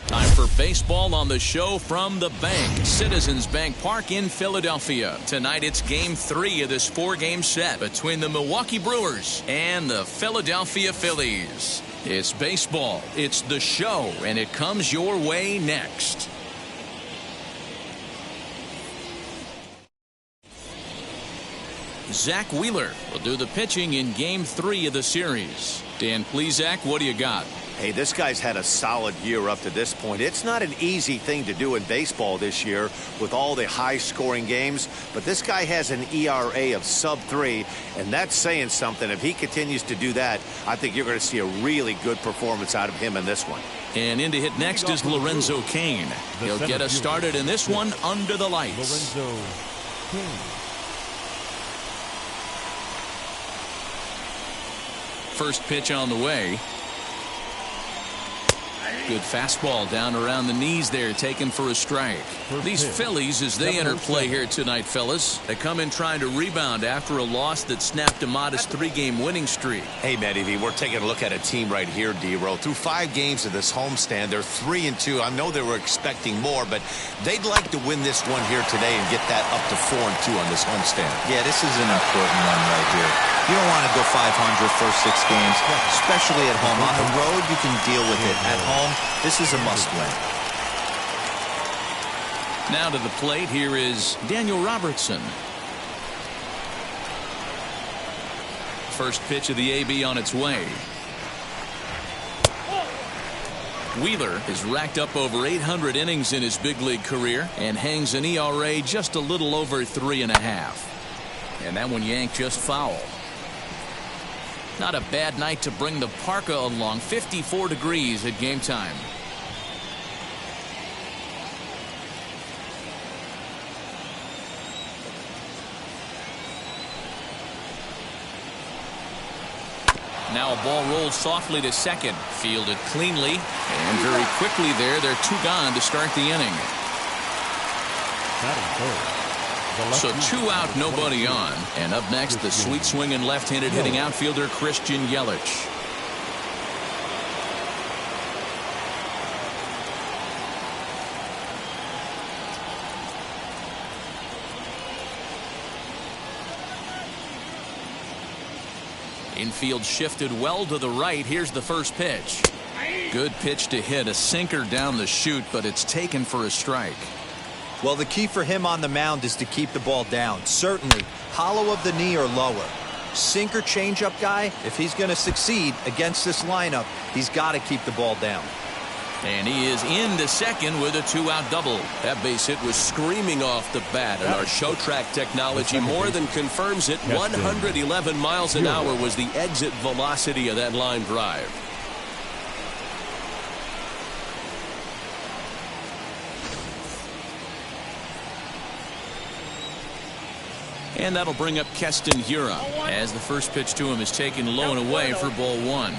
Time for baseball on the show from the bank. Citizens Bank Park in Philadelphia. Tonight it's Game 3 of this 4-game set between the Milwaukee Brewers and the Philadelphia Phillies. It's baseball, it's the show, and it comes your way next. Zach Wheeler will do the pitching in Game 3 of the series. Dan Plesac, what do you got? Hey, this guy's had a solid year up to this point. It's not an easy thing to do in baseball this year with all the high-scoring games, but this guy has an ERA of sub-3, and that's saying something. If he continues to do that, I think you're going to see a really good performance out of him in this one. And in to hit next is Lorenzo Cain. He'll get us started in this one under the lights. Lorenzo Cain. First pitch on the way. Good fastball down around the knees there, taken for a strike. These Phillies, as they enter play here tonight, fellas, they come in trying to rebound after a loss that snapped a modest 3-game winning streak. Hey, Matty V, we're taking a look at a team right here, D-Row. Through 5 games of this homestand, they're 3-2. I know they were expecting more, but they'd like to win this one here today and get that up to 4-2 on this homestand. Yeah, this is an important one right here. You don't want to go 500 first 6 games, especially at home. On the road, you can deal with it. At home, this is a must-win. Now to the plate, here is Daniel Robertson. First pitch of the AB on its way. Wheeler has racked up over 800 innings in his big league career and hangs an ERA just a little over 3.5. And that one yanked just foul. Not a bad night to bring the parka along. 54 degrees at game time. Now a ball rolls softly to second. Fielded cleanly. And very quickly there, they're 2 gone to start the inning. So 2 out, nobody on. And up next, the sweet swinging left-handed hitting outfielder Christian Yelich. Infield shifted well to the right. Here's the first pitch. Good pitch to hit, a sinker down the chute, but it's taken for a strike. Well, the key for him on the mound is to keep the ball down. Certainly, hollow of the knee or lower. Sinker changeup guy, if he's going to succeed against this lineup, he's got to keep the ball down. And he is into second with a 2-out double. That base hit was screaming off the bat, and our show track technology more than confirms it. 111 miles an hour was the exit velocity of that line drive. And that'll bring up Keston Hiura as the first pitch to him is taken low and away for ball 1.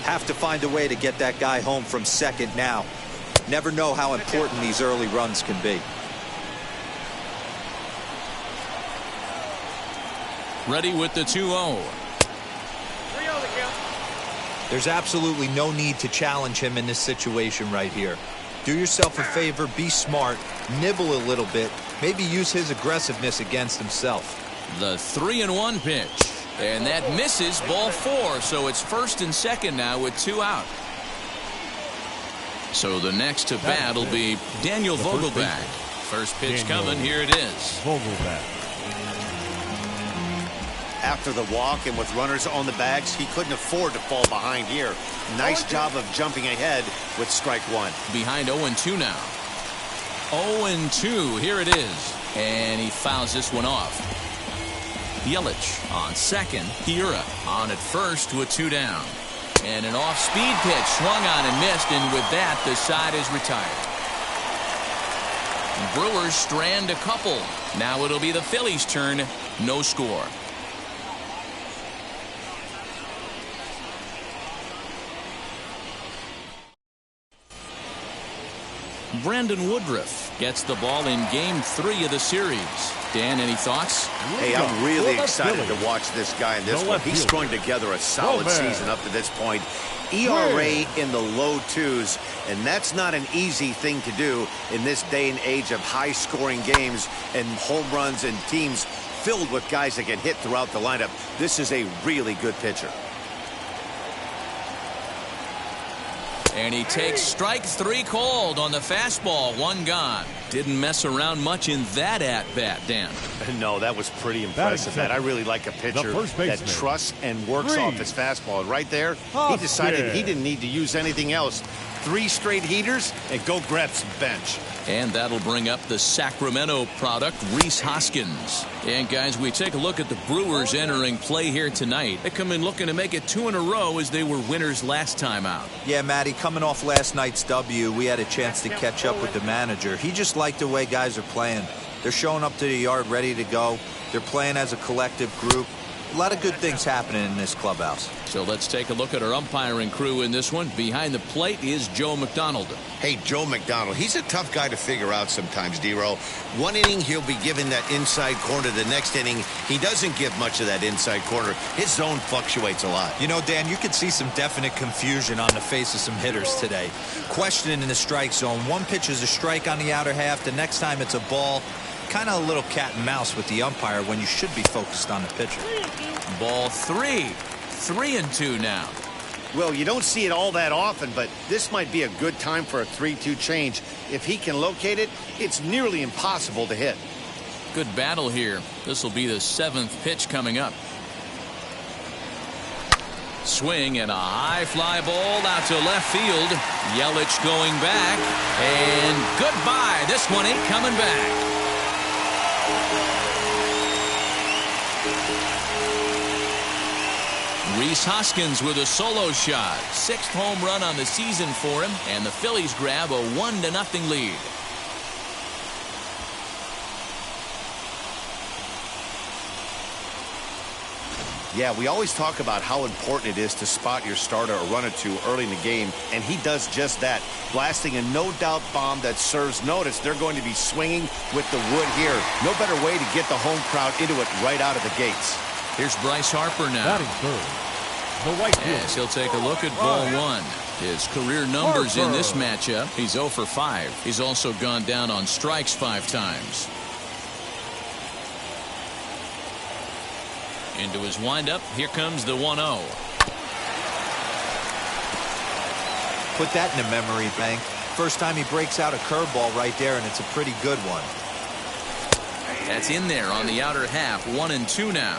Have to find a way to get that guy home from second now. Never know how important these early runs can be. Ready with the 2-0. There's absolutely no need to challenge him in this situation right here. Do yourself a favor, be smart, nibble a little bit, maybe use his aggressiveness against himself. The 3-1 pitch. And that misses, ball 4. So it's first and second now with 2 out. So the next to bat will be Daniel Vogelback. First pitch coming. Here it is. Vogelback. After the walk and with runners on the bags, he couldn't afford to fall behind here. Nice job of jumping ahead with strike 1. Behind 0-2 now. 0-2. Here it is. And he fouls this one off. Yelich on second. Hiura on at first with 2 down. And an off-speed pitch swung on and missed, and with that the side is retired. Brewers strand a couple. Now it'll be the Phillies' turn. No score. Brandon Woodruff gets the ball in game 3 of the series. Dan, any thoughts? Hey, I'm really excited to watch this guy in this one. He's strung together a solid season up to this point. ERA in the low 2s, and that's not an easy thing to do in this day and age of high-scoring games and home runs and teams filled with guys that get hit throughout the lineup. This is a really good pitcher. And he takes strike 3 called on the fastball. 1 gone. Didn't mess around much in that at-bat, Dan. No, that was pretty impressive, man. I really like a pitcher that trusts and works off his fastball. And right there, he decided he didn't need to use anything else. 3 straight heaters and go grab some bench. And that'll bring up the Sacramento product, Rhys Hoskins. And guys, we take a look at the Brewers entering play here tonight. They come in looking to make it 2 in a row as they were winners last time out. Yeah, Matty, coming off last night's W, we had a chance to catch up with the manager. He just liked the way guys are playing. They're showing up to the yard ready to go. They're playing as a collective group. A lot of good things happening in this clubhouse. So let's take a look at our umpiring crew in this one. Behind the plate is Joe McDonald. Hey, Joe McDonald, he's a tough guy to figure out sometimes, D-Row. One inning, he'll be given that inside corner. The next inning, he doesn't give much of that inside corner. His zone fluctuates a lot. You know, Dan, you could see some definite confusion on the face of some hitters today. Questioning in the strike zone. One pitch is a strike on the outer half. The next time it's a ball. Kind of a little cat and mouse with the umpire when you should be focused on the pitcher. Ball 3. 3-2 now. Well, you don't see it all that often, but this might be a good time for a 3-2 change. If he can locate it, it's nearly impossible to hit. Good battle here. This will be the 7th pitch coming up. Swing and a high fly ball out to left field. Yelich going back. And goodbye. This one ain't coming back. Rhys Hoskins with a solo shot. 6th home run on the season for him, and the Phillies grab a 1-0 lead. Yeah, we always talk about how important it is to spot your starter or run it to early in the game, and he does just that, blasting a no-doubt bomb that serves notice. They're going to be swinging with the wood here. No better way to get the home crowd into it right out of the gates. Here's Bryce Harper now. Batting third, the right field. Yes, he'll take a look at ball 1. His career numbers in this matchup, he's 0 for 5. He's also gone down on strikes 5 times. Into his windup, here comes the 1-0. Put that in a memory bank. First time he breaks out a curveball right there, and it's a pretty good one. That's in there on the outer half. 1-2 now.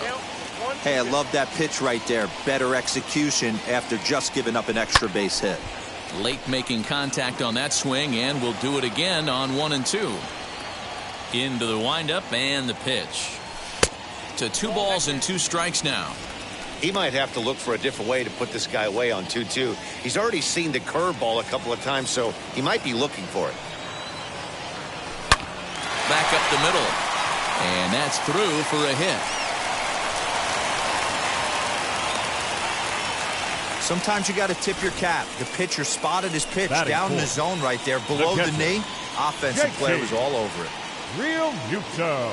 Hey, I love that pitch right there. Better execution after just giving up an extra base hit. Late making contact on that swing, and we'll do it again on 1-2. Into the windup and the pitch. To 2 balls and 2 strikes now. He might have to look for a different way to put this guy away on 2-2. He's already seen the curveball a couple of times, so he might be looking for it. Back up the middle. And that's through for a hit. Sometimes you got to tip your cap. The pitcher spotted his pitch down in the zone right there below the knee. Offensive player was all over it. Real Muto.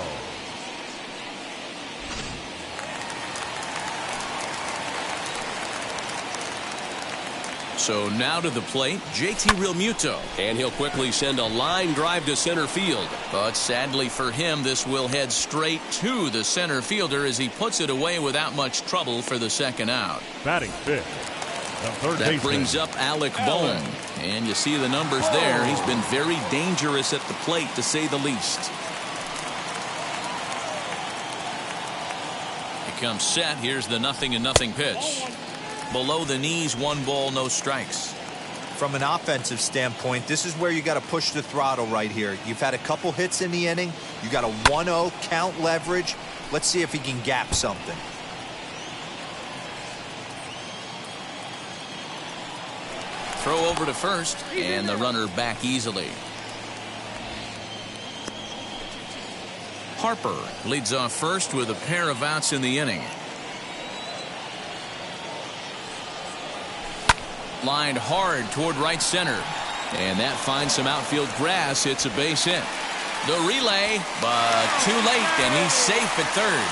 So now to the plate, JT Realmuto. And he'll quickly send a line drive to center field. But sadly for him, this will head straight to the center fielder as he puts it away without much trouble for the second out. Batting fifth. That brings up Alec Bohm. And you see the numbers there. He's been very dangerous at the plate, to say the least. He comes set. Here's the 0-0 pitch. Below the knees, 1 ball, no strikes. From an offensive standpoint, this is where you got to push the throttle right here. You've had a couple hits in the inning. You got a 1-0 count leverage. Let's see if he can gap something. Throw over to first, and the runner back easily. Harper leads off first with a pair of outs in the inning. Lined hard toward right center, and that finds some outfield grass. It's a base hit. The relay, but too late, and he's safe at third.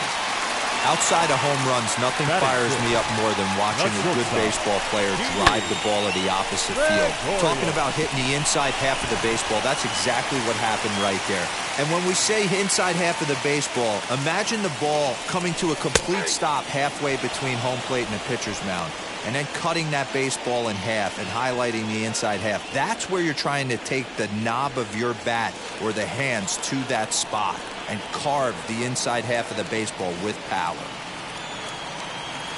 Outside of home runs, nothing fires me up more than watching a good baseball player drive the ball at the opposite field. Talking about hitting the inside half of the baseball, that's exactly what happened right there. And when we say inside half of the baseball, imagine the ball coming to a complete stop halfway between home plate and the pitcher's mound, and then cutting that baseball in half and highlighting the inside half. That's where you're trying to take the knob of your bat or the hands to that spot and carve the inside half of the baseball with power.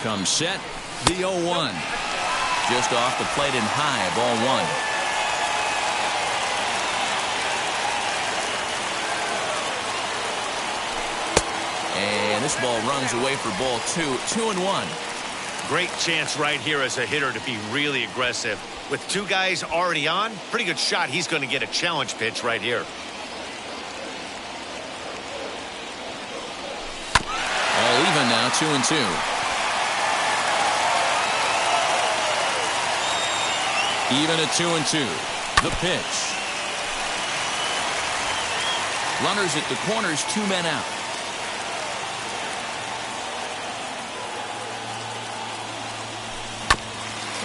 Comes set, the 0-1. Just off the plate and high, ball 1. And this ball runs away for ball 2. 2-1. Great chance right here as a hitter to be really aggressive. With 2 guys already on, pretty good shot he's going to get a challenge pitch right here. All even now, 2-2. Even at 2-2. The pitch. Runners at the corners, 2 men out.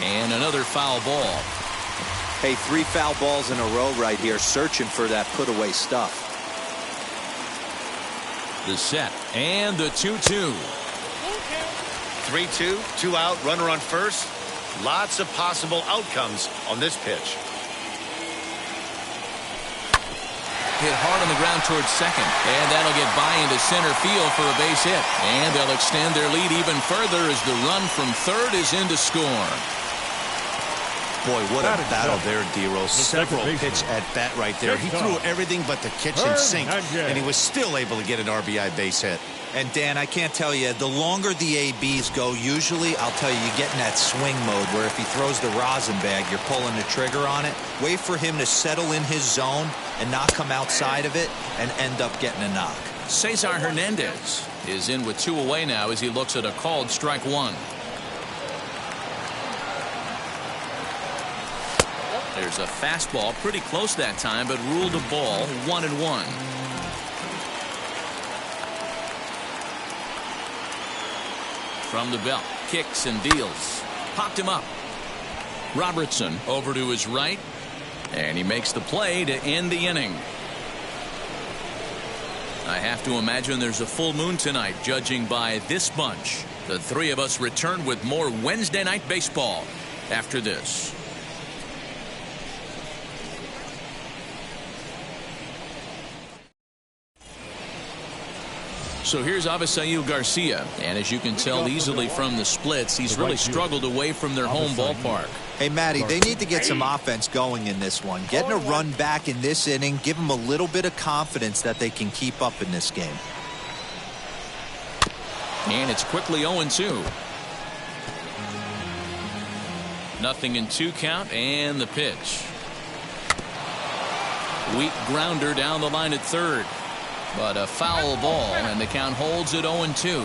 And another foul ball. Hey, 3 foul balls in a row right here, searching for that put-away stuff. The set and the 2-2. 3-2, 2 out, runner on first. Lots of possible outcomes on this pitch. Hit hard on the ground towards second, and that'll get by into center field for a base hit. And they'll extend their lead even further as the run from third is in to score. Boy, what a battle there, D-Rose. Several pitch at bat right there. He threw everything but the kitchen sink, and he was still able to get an RBI base hit. And, Dan, I can't tell you, the longer the ABs go, usually, I'll tell you, you get in that swing mode where if he throws the rosin bag, you're pulling the trigger on it. Wait for him to settle in his zone and not come outside of it and end up getting a knock. Cesar Hernandez is in with 2 away now as he looks at a called strike 1. There's a fastball, pretty close that time, but ruled a ball, 1-1. From the belt, kicks and deals. Popped him up. Robertson over to his right, and he makes the play to end the inning. I have to imagine there's a full moon tonight, judging by this bunch. The 3 of us return with more Wednesday night baseball after this. So here's Avisail Garcia, and as you can tell easily from the splits, he's really struggled away from their home ballpark. Hey, Matty, they need to get some offense going in this one. Getting a run back in this inning, give them a little bit of confidence that they can keep up in this game. And it's quickly 0-2. Nothing in 2 count, and the pitch. Weak grounder down the line at third. But a foul ball, and the count holds at 0-2.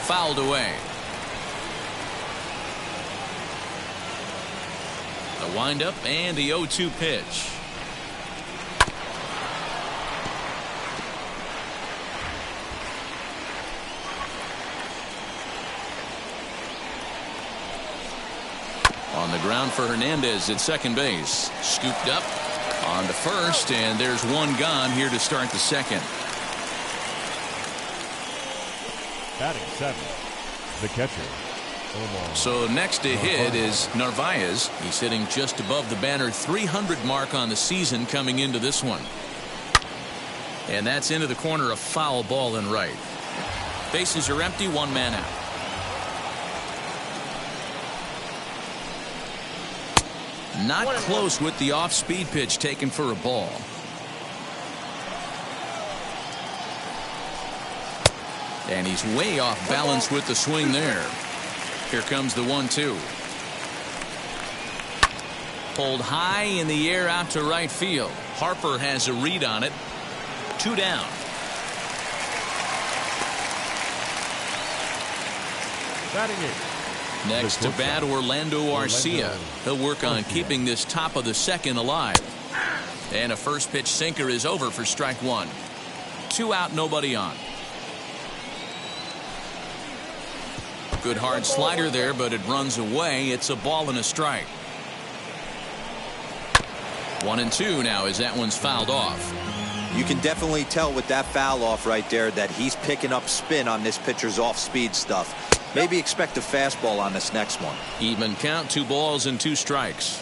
Fouled away. The windup and the 0-2 pitch. On the ground for Hernandez at second base. Scooped up on to first, and there's one gone here to start the second. Batting 7th, the catcher. So next to hit is Narvaez. He's hitting just above the banner 300 mark on the season coming into this one. And that's into the corner, a foul ball and right. Bases are empty, 1 man out. Not close with the off-speed pitch taken for a ball. And he's way off balance with the swing there. Here comes the 1-2. Pulled high in the air out to right field. Harper has a read on it. 2 down. Batting 8th. Next to bat, Orlando Garcia. He'll work on keeping this top of the second alive. And a first pitch sinker is over for strike 1. 2 out, nobody on. Good hard slider there, but it runs away. It's a ball and a strike. 1-2 now as that one's fouled off. You can definitely tell with that foul off right there that he's picking up spin on this pitcher's off-speed stuff. Maybe expect a fastball on this next one. Even count, 2 balls and 2 strikes.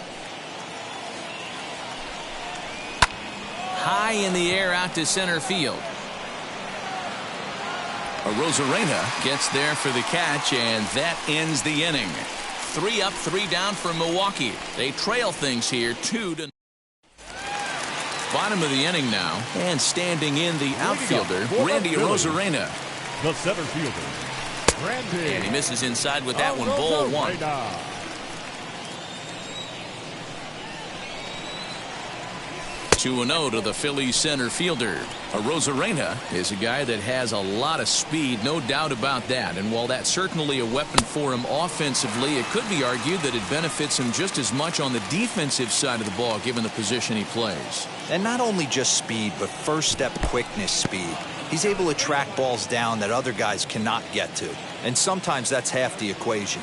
High in the air out to center field. Rosarena gets there for the catch, and that ends the inning. 3 up, 3 down for Milwaukee. They trail things here 2-0. Bottom of the inning now, and standing in the outfielder, Randy Rosarena. The center fielder, Randy. And he misses inside with that one, ball 1. 2-0 to the Phillies center fielder. Rosarena is a guy that has a lot of speed, no doubt about that. And while that's certainly a weapon for him offensively, it could be argued that it benefits him just as much on the defensive side of the ball, given the position he plays. And not only just speed, but first step quickness speed. He's able to track balls down that other guys cannot get to. And sometimes that's half the equation.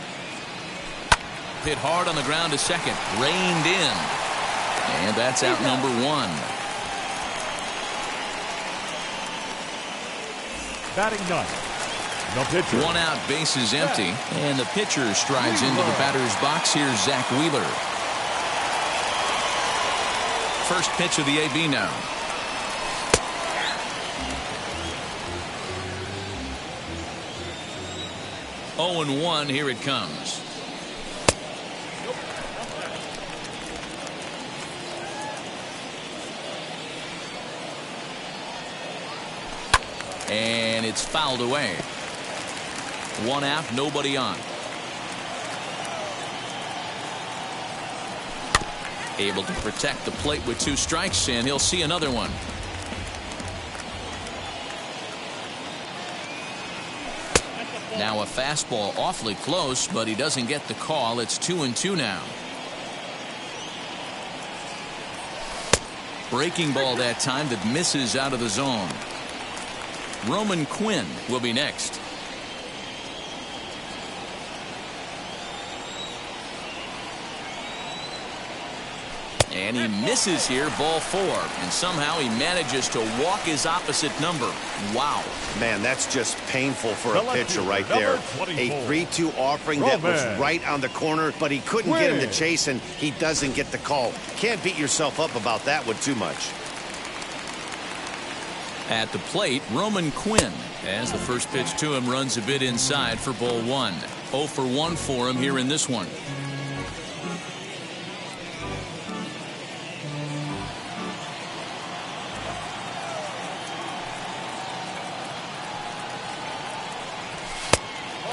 Hit hard on the ground to second. Reined in. And that's out number 1. Batting 9th, the pitcher. 1 out, bases empty. And the pitcher strides into the batter's box. Here's Zach Wheeler. First pitch of the AB now. Oh, and 1, here it comes. And it's fouled away. 1 out, nobody on. Able to protect the plate with 2 strikes, and he'll see another one. Now a fastball awfully close, but he doesn't get the call. It's 2-2 now. Breaking ball that time that misses out of the zone. Roman Quinn will be next. And he misses here, ball 4. And somehow he manages to walk his opposite number. Wow. Man, that's just painful for a pitcher right there. A 3-2 offering that was right on the corner, but he couldn't get him to chase, and he doesn't get the call. Can't beat yourself up about that one too much. At the plate, Roman Quinn, as the first pitch to him runs a bit inside for ball 1. 0 for 1 for him here in this one.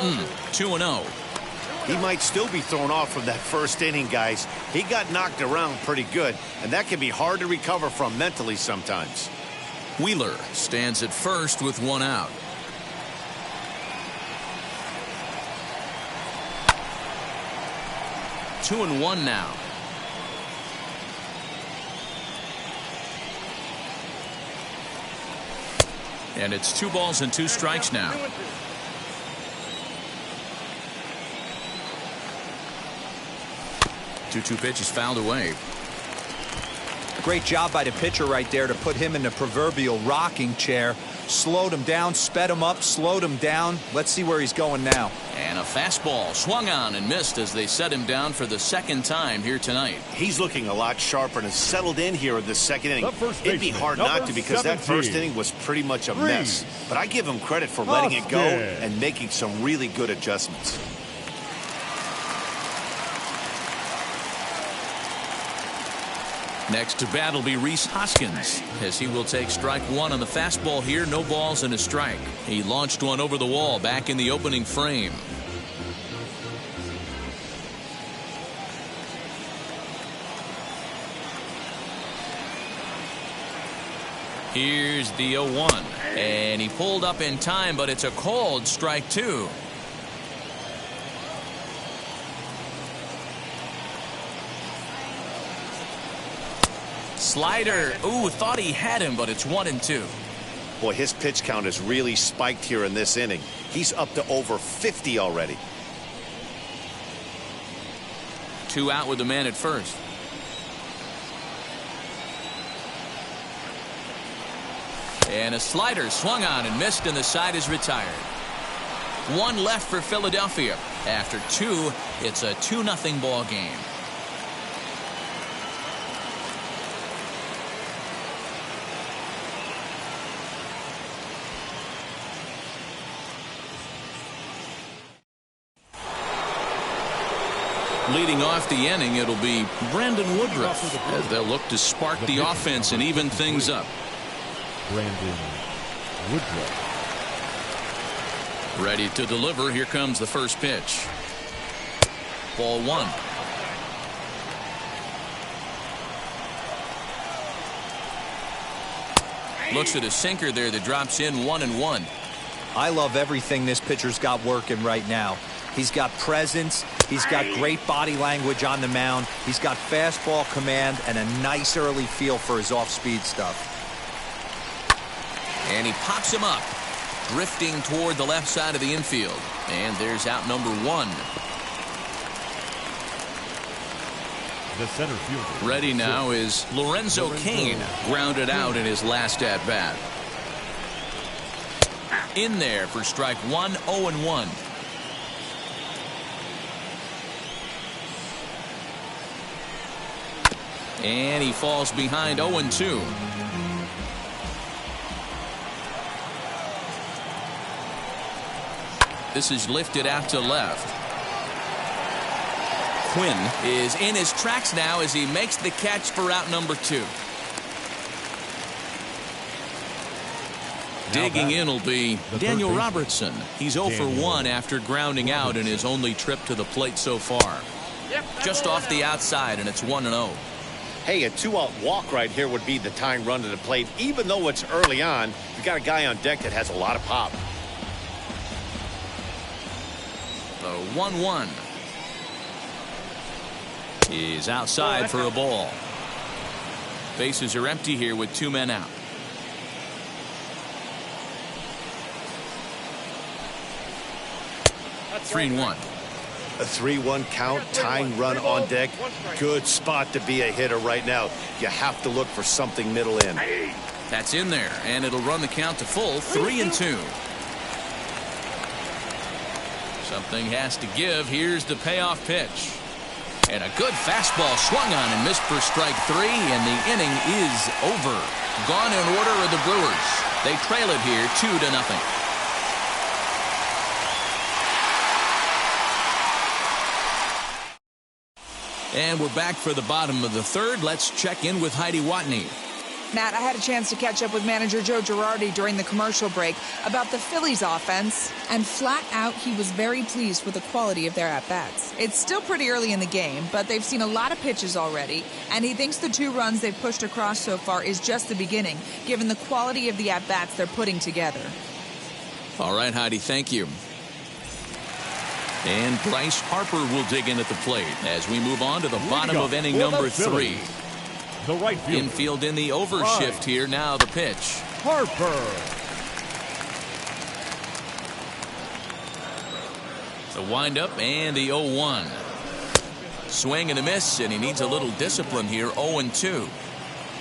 Mm, 2-0. He might still be thrown off from that first inning, guys. He got knocked around pretty good, and that can be hard to recover from mentally sometimes. Wheeler stands at first with 1 out. Two and 1 now. And it's 2 balls and 2 strikes now. Two pitches fouled away. Great job by the pitcher right there to put him in the proverbial rocking chair. Slowed him down, sped him up, slowed him down. Let's see where he's going now. And a fastball swung on and missed as they set him down for the second time here tonight. He's looking a lot sharper and has settled in here in the second inning. It'd be hard not to, because that first inning was pretty much a mess. But I give him credit for letting it go and making some really good adjustments. Next to bat will be Rhys Hoskins, as he will take strike 1 on the fastball here. No balls and a strike. He launched one over the wall back in the opening frame. Here's the 0-1, and he pulled up in time, but it's a called strike 2. Slider. Ooh, thought he had him, but it's 1-2. Boy, his pitch count has really spiked here in this inning. He's up to over 50 already. 2 out with the man at first. And a slider swung on and missed, and the side is retired. 1 left for Philadelphia. After 2, it's a 2-0 ball game. Leading off the inning, it'll be Brandon Woodruff, as they'll look to spark the offense and even things up. Brandon Woodruff. Ready to deliver. Here comes the first pitch. Ball 1. Looks at a sinker there that drops in 1-1. I love everything this pitcher's got working right now. He's got presence. He's got great body language on the mound. He's got fastball command and a nice early feel for his off-speed stuff. And he pops him up, drifting toward the left side of the infield. And there's out number 1. The center fielder. Ready now is Lorenzo Cain, grounded out in his last at-bat. In there for strike 1, 0-1. And he falls behind 0-2. This is lifted out to left. Quinn is in his tracks now as he makes the catch for out number 2. Digging in will be Daniel Robertson. He's 0 for 1 after grounding out in his only trip to the plate so far. Just off the outside, and it's 1-0. Hey, a 2-out walk right here would be the tying run to the plate. Even though it's early on, you got a guy on deck that has a lot of pop. The 1-1 is outside for a ball. Bases are empty here with 2 men out. That's 3-1. A 3-1 count, tying run on deck. Good spot to be a hitter right now. You have to look for something middle in. That's in there, and it'll run the count to full, 3-2. Something has to give. Here's the payoff pitch. And a good fastball swung on and missed for strike 3, and the inning is over. Gone in order are the Brewers. They trail it here 2-0. And we're back for the bottom of the third. Let's check in with Heidi Watney. Matt, I had a chance to catch up with manager Joe Girardi during the commercial break about the Phillies offense. And flat out, he was very pleased with the quality of their at-bats. It's still pretty early in the game, but they've seen a lot of pitches already. And he thinks the 2 runs they've pushed across so far is just the beginning, given the quality of the at-bats they're putting together. All right, Heidi, thank you. And Bryce Harper will dig in at the plate as we move on to the bottom of inning number 3. The right fielder. Infield in the overshift here. Now the pitch. Harper. The windup and the 0-1. Swing and a miss, and he needs a little discipline here. 0-2.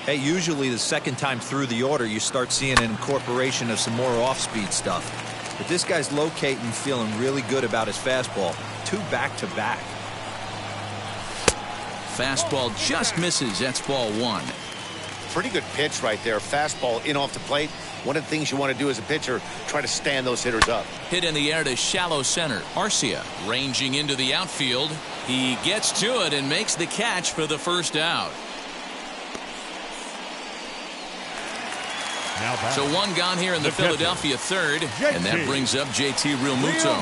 Hey, usually the second time through the order, you start seeing an incorporation of some more off-speed stuff. But this guy's locating, feeling really good about his fastball. 2 back-to-back. Fastball just misses. That's ball 1. Pretty good pitch right there. Fastball in off the plate. One of the things you want to do as a pitcher, try to stand those hitters up. Hit in the air to shallow center. Garcia ranging into the outfield. He gets to it and makes the catch for the first out. So 1 gone here in the Philadelphia third, and that brings up JT Realmuto.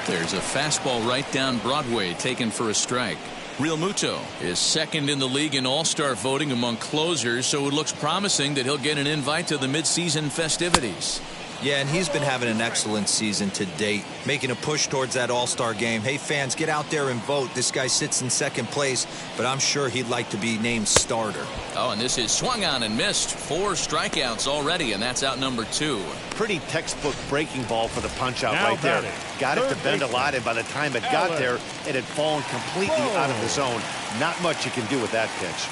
There's a fastball right down Broadway taken for a strike. Realmuto is second in the league in all-star voting among closers, so it looks promising that he'll get an invite to the midseason festivities. Yeah, and he's been having an excellent season to date, making a push towards that all-star game. Hey, fans, get out there and vote. This guy sits in second place, but I'm sure he'd like to be named starter. Oh, and this is swung on and missed. 4 strikeouts already, and that's out number 2. Pretty textbook breaking ball for the punch-out right there. Got it to bend a lot, and by the time it got there, it had fallen completely out of the zone. Not much you can do with that pitch.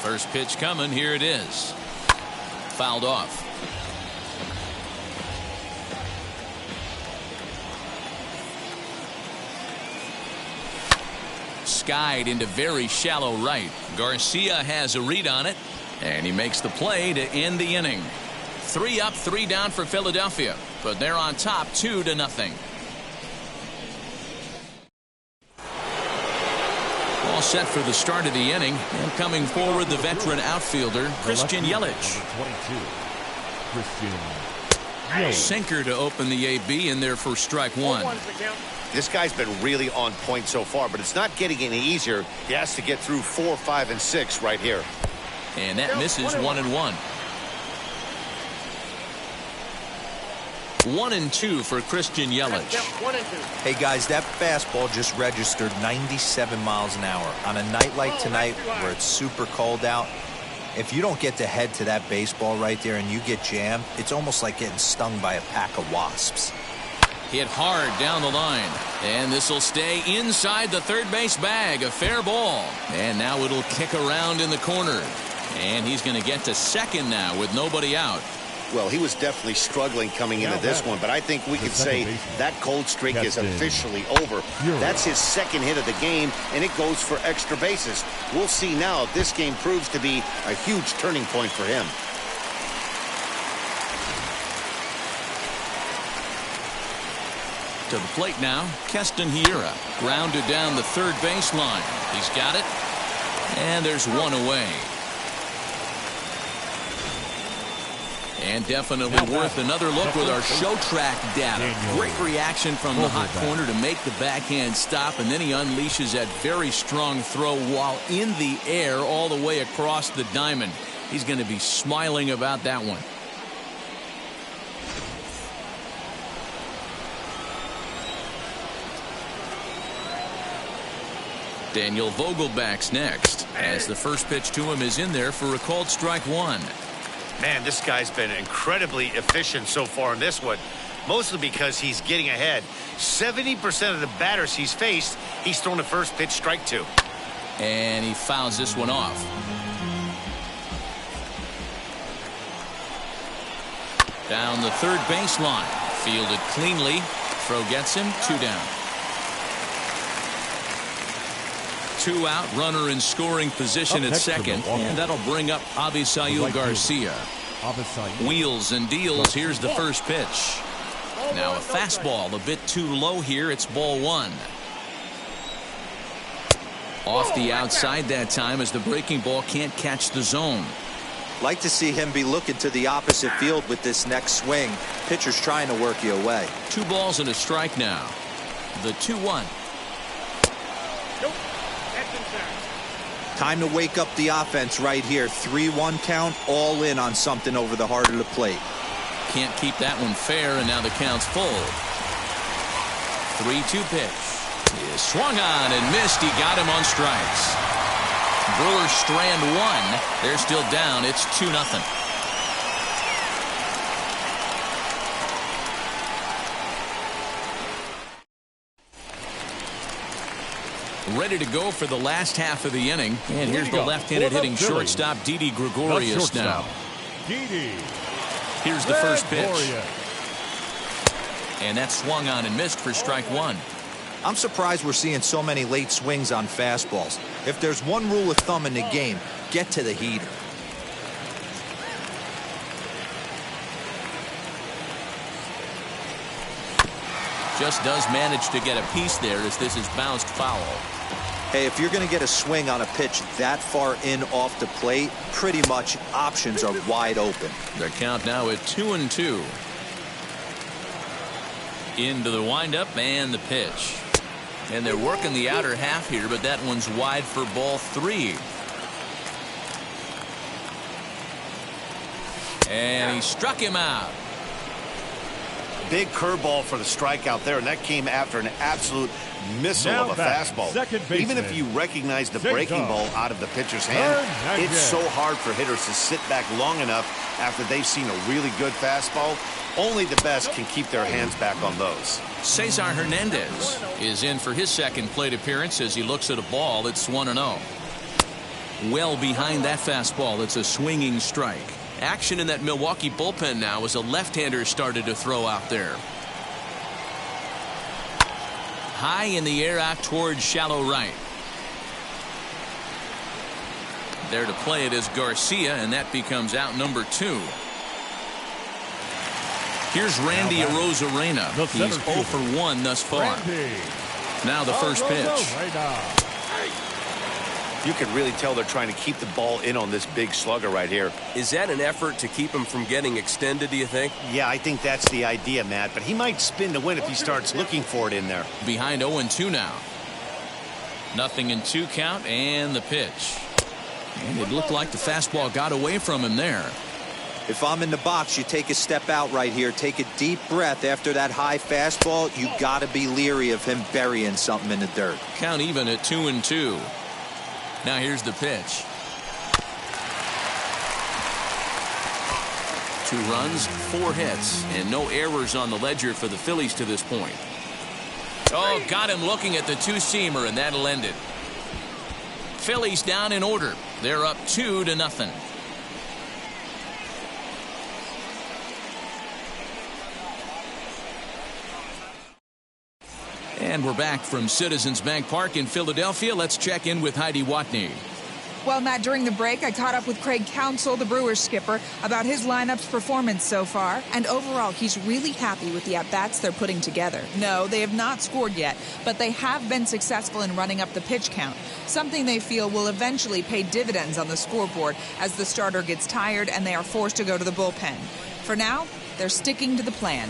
First pitch coming. Here it is. Fouled off. Skied into very shallow right. Garcia has a read on it, and he makes the play to end the inning. 3 up, 3 down for Philadelphia, but they're on top 2-0. All set for the start of the inning, and coming forward the veteran outfielder Christian Yelich. Sinker to open the AB in there for strike 1. This guy's been really on point so far, but it's not getting any easier. He has to get through 4, 5, and 6 right here. And that misses 1-1. 1-2 for Christian Yelich. Hey, guys, that fastball just registered 97 miles an hour. On a night like tonight where it's super cold out, if you don't get to head to that baseball right there and you get jammed, it's almost like getting stung by a pack of wasps. Hit hard down the line, and this will stay inside the third base bag. A fair ball, and now it'll kick around in the corner, and he's going to get to second now with nobody out. Well, he was definitely struggling coming into this one, but I think we could say that cold streak is officially over. That's his second hit of the game, and it goes for extra bases. We'll see now if this game proves to be a huge turning point for him. To the plate now, Keston Hiura. Grounded down the third baseline. He's got it, and there's 1 away. And definitely worth another look with our show track data. Great reaction from the hot corner to make the backhand stop, and then he unleashes that very strong throw while in the air all the way across the diamond. He's going to be smiling about that one. Daniel Vogelback's next, as the first pitch to him is in there for a called strike 1. Man, this guy's been incredibly efficient so far in this one, mostly because he's getting ahead. 70% of the batters he's faced, he's thrown the first pitch strike to. And he fouls this one off. Down the third baseline. Fielded cleanly. Throw gets him. 2 down. 2 out, runner in scoring position at second, and that'll bring up Avisail Garcia. Wheels and deals. Here's the first pitch. Now a fastball a bit too low here. It's ball 1. Off the outside that time as the breaking ball can't catch the zone. Like to see him be looking to the opposite field with this next swing. Pitcher's trying to work you away. 2 balls and a strike now. The 2-1. Time to wake up the offense right here. 3-1 count, all in on something over the heart of the plate. Can't keep that one fair, and now the count's full. 3-2 pitch. He swung on and missed. He got him on strikes. Brewers strand 1. They're still down. It's 2-0. Ready to go for the last half of the inning. And here's the left-handed hitting shortstop, Didi Gregorius now. Here's the first pitch. And that's swung on and missed for strike 1. I'm surprised we're seeing so many late swings on fastballs. If there's one rule of thumb in the game, get to the heater. Just does manage to get a piece there as this is bounced foul. Hey, if you're going to get a swing on a pitch that far in off the plate, pretty much options are wide open. The count now at 2-2. Into the windup and the pitch. And they're working the outer half here, but that one's wide for ball 3. And he struck him out. Big curveball for the strikeout there, and that came after an absolute missile of a fastball. Even if you recognize the breaking ball out of the pitcher's hand, it's so hard for hitters to sit back long enough after they've seen a really good fastball. Only the best can keep their hands back on those. Cesar Hernandez is in for his second plate appearance as he looks at a ball that's 1-0. Well behind that fastball. It's a swinging strike. Action in that Milwaukee bullpen now as a left-hander started to throw out there. High in the air out towards shallow right. There to play it is Garcia, and that becomes out number 2. Here's Randy Arozarena. He's 0 for 1 thus far. Now the first pitch. You can really tell they're trying to keep the ball in on this big slugger right here. Is that an effort to keep him from getting extended, do you think? Yeah, I think that's the idea, Matt. But he might spin to win if he starts looking for it in there. Behind 0-2 now. 0-2 count and the pitch. And it looked like the fastball got away from him there. If I'm in the box, you take a step out right here. Take a deep breath after that high fastball. You got to be leery of him burying something in the dirt. Count even at 2-2. Now here's the pitch. 2 runs, 4 hits, and no errors on the ledger for the Phillies to this point. Oh, got him looking at the 2-seamer, and that'll end it. Phillies down in order. They're up 2-0. And we're back from Citizens Bank Park in Philadelphia. Let's check in with Heidi Watney. Well, Matt, during the break, I caught up with Craig Counsell, the Brewers skipper, about his lineup's performance so far. And overall, he's really happy with the at-bats they're putting together. No, they have not scored yet, but they have been successful in running up the pitch count, something they feel will eventually pay dividends on the scoreboard as the starter gets tired and they are forced to go to the bullpen. For now, they're sticking to the plan.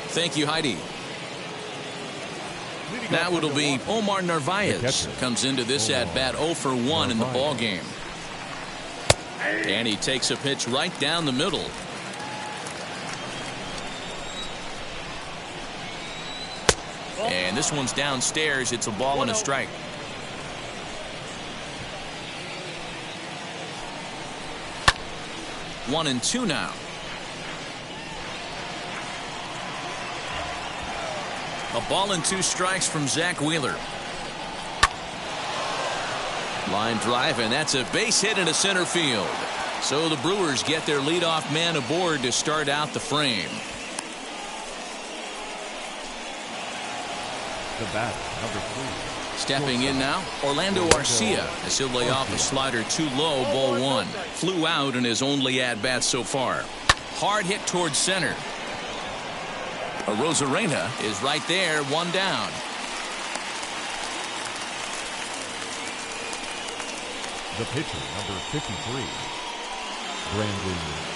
Thank you, Heidi. Now it'll be Omar Narvaez comes into this at-bat 0 for 1 in the ball game. And he takes a pitch right down the middle. And this one's downstairs. It's a ball and a strike. One and two now. A ball and 2 strikes from Zach Wheeler. Line drive, and that's a base hit into center field. So the Brewers get their leadoff man aboard to start out the frame. The bat, number 3. Stepping in now, Orlando Garcia, as he'll lay off a slider too low, ball one. Flew out in his only at-bat so far. Hard hit towards center. Rosarena is right there, one down. The pitcher, number 53, Brandon Woodruff.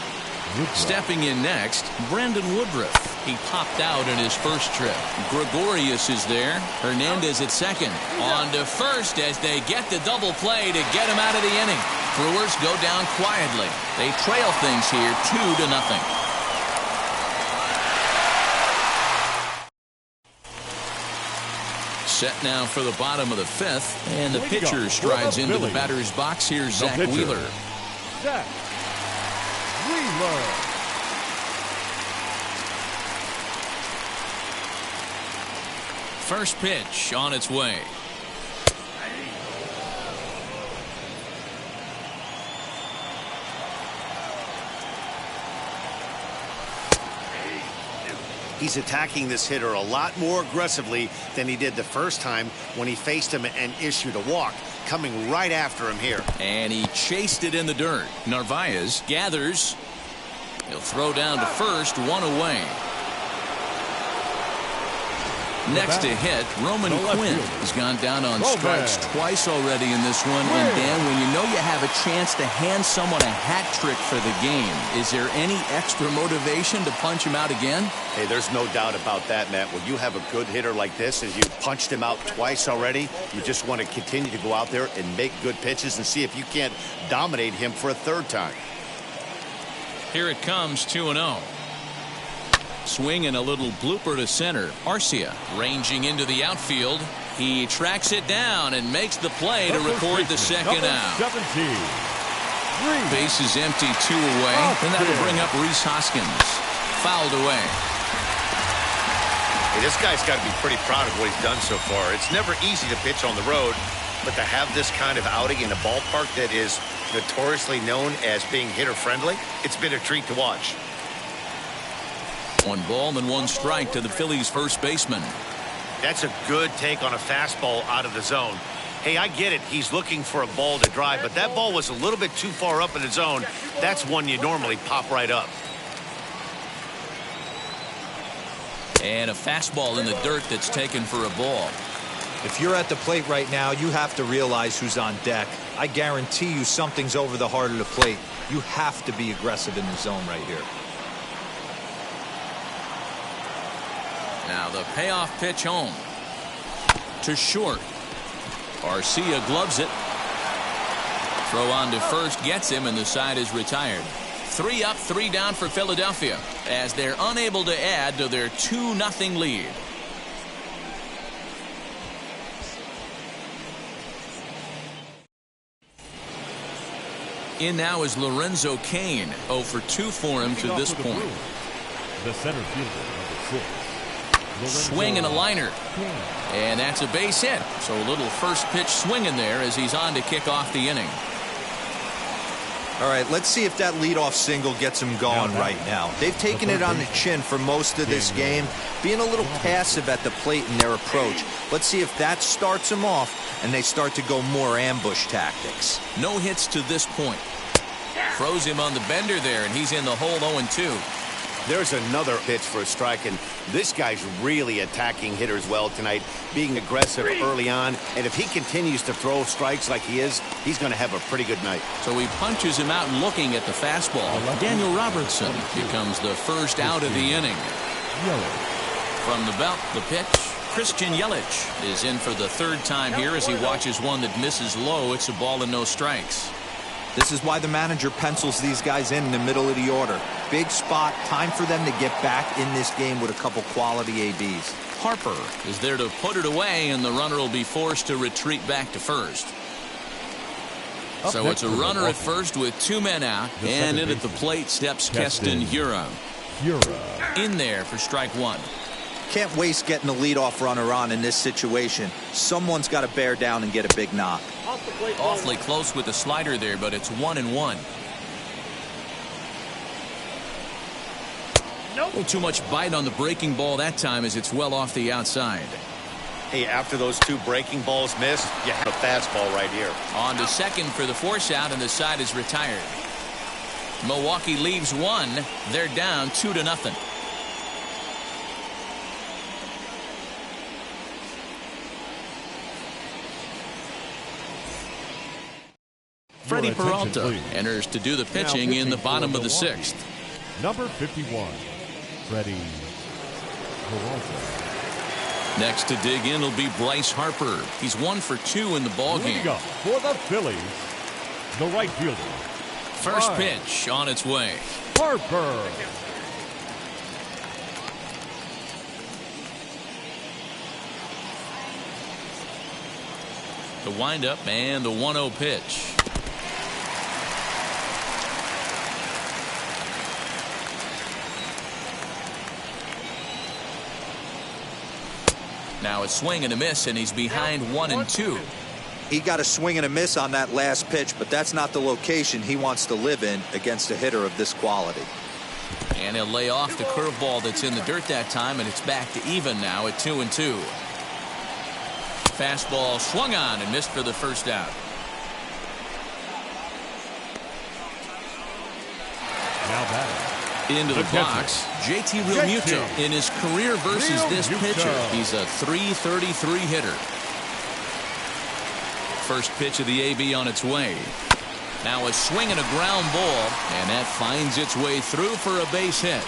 Stepping in next, Brandon Woodruff. He popped out in his first trip. Gregorius is there. Hernandez at second. On to first as they get the double play to get him out of the inning. Brewers go down quietly. They trail things here 2-0. Set now for the bottom of the fifth, and the pitcher strides into the batter's box. Here's Zach Wheeler. Zach Wheeler. First pitch on its way. He's attacking this hitter a lot more aggressively than he did the first time when he faced him and issued a walk. Coming right after him here. And he chased it in the dirt. Narvaez gathers. He'll throw down to first, one away. Next to hit, Roman Quinn has gone down on strikes twice already in this one. And Dan, when you know you have a chance to hand someone a hat trick for the game, is there any extra motivation to punch him out again? Hey, there's no doubt about that, Matt. When you have a good hitter like this, as you punched him out twice already, you just want to continue to go out there and make good pitches and see if you can't dominate him for a third time. Here it comes, 2-0. Swing and a little blooper to center. Garcia ranging into the outfield. He tracks it down and makes the play to record the second out. 17. Base is empty, 2 away. And that'll bring up Rhys Hoskins. Fouled away. Hey, this guy's got to be pretty proud of what he's done so far. It's never easy to pitch on the road, but to have this kind of outing in a ballpark that is notoriously known as being hitter-friendly, it's been a treat to watch. 1 ball and 1 strike to the Phillies first baseman. That's a good take on a fastball out of the zone. Hey, I get it. He's looking for a ball to drive, but that ball was a little bit too far up in the zone. That's one you normally pop right up. And a fastball in the dirt that's taken for a ball. If you're at the plate right now, you have to realize who's on deck. I guarantee you something's over the heart of the plate. You have to be aggressive in the zone right here. Now the payoff pitch home. To short. Garcia gloves it. Throw on to first gets him, and the side is retired. 3 up, 3 down for Philadelphia as they're unable to add to their 2-0 lead. In now is Lorenzo Cain. 0 for 2 for him to this point. The center fielder, number 6. Swing and a liner. And that's a base hit. So a little first pitch swing in there as he's on to kick off the inning. All right, let's see if that leadoff single gets him going right now. They've taken it on the chin for most of this game, being a little passive at the plate in their approach. Let's see if that starts them off and they start to go more ambush tactics. No hits to this point. Throws him on the bender there, and he's in the hole 0-2. There's another pitch for a strike, and this guy's really attacking hitters well tonight, being aggressive early on. And if he continues to throw strikes like he is, he's going to have a pretty good night. So he punches him out looking at the fastball. Daniel Robertson becomes the first out of the inning. From the belt, the pitch. Christian Yelich is in for the 3rd time here as he watches one that misses low. It's a ball and no strikes. This is why the manager pencils these guys in the middle of the order. Big spot, time for them to get back in this game with a couple quality ABs. Harper is there to put it away, and the runner will be forced to retreat back to first. So it's a runner at first with 2 men out, and in at the plate steps Keston Hiura. In there for strike 1. Can't waste getting the leadoff runner on in this situation. Someone's got to bear down and get a big knock. Awfully close with the slider there, but it's 1-1. Nope. Too much bite on the breaking ball that time as it's well off the outside. Hey, after those 2 breaking balls missed, you have a fastball right here. On to second for the force out, and the side is retired. Milwaukee leaves 1. They're down 2-0. Freddie Peralta enters to do the pitching in the bottom of the 6th. Number 51, Freddie Peralta. Next to dig in will be Bryce Harper. He's 1 for 2 in the ballgame. For the Phillies, the right fielder. First pitch on its way. Harper. The windup and the 1-0 pitch. Now a swing and a miss, and he's behind 1-2. He got a swing and a miss on that last pitch, but that's not the location he wants to live in against a hitter of this quality. And he'll lay off the curveball that's in the dirt that time, and it's back to even now at 2-2. Fastball swung on and missed for the first out. Now batting. Into the box, JT Realmuto in his career versus this pitcher. He's a .333 hitter. First pitch of the AB on its way. Now a swing and a ground ball, and that finds its way through for a base hit.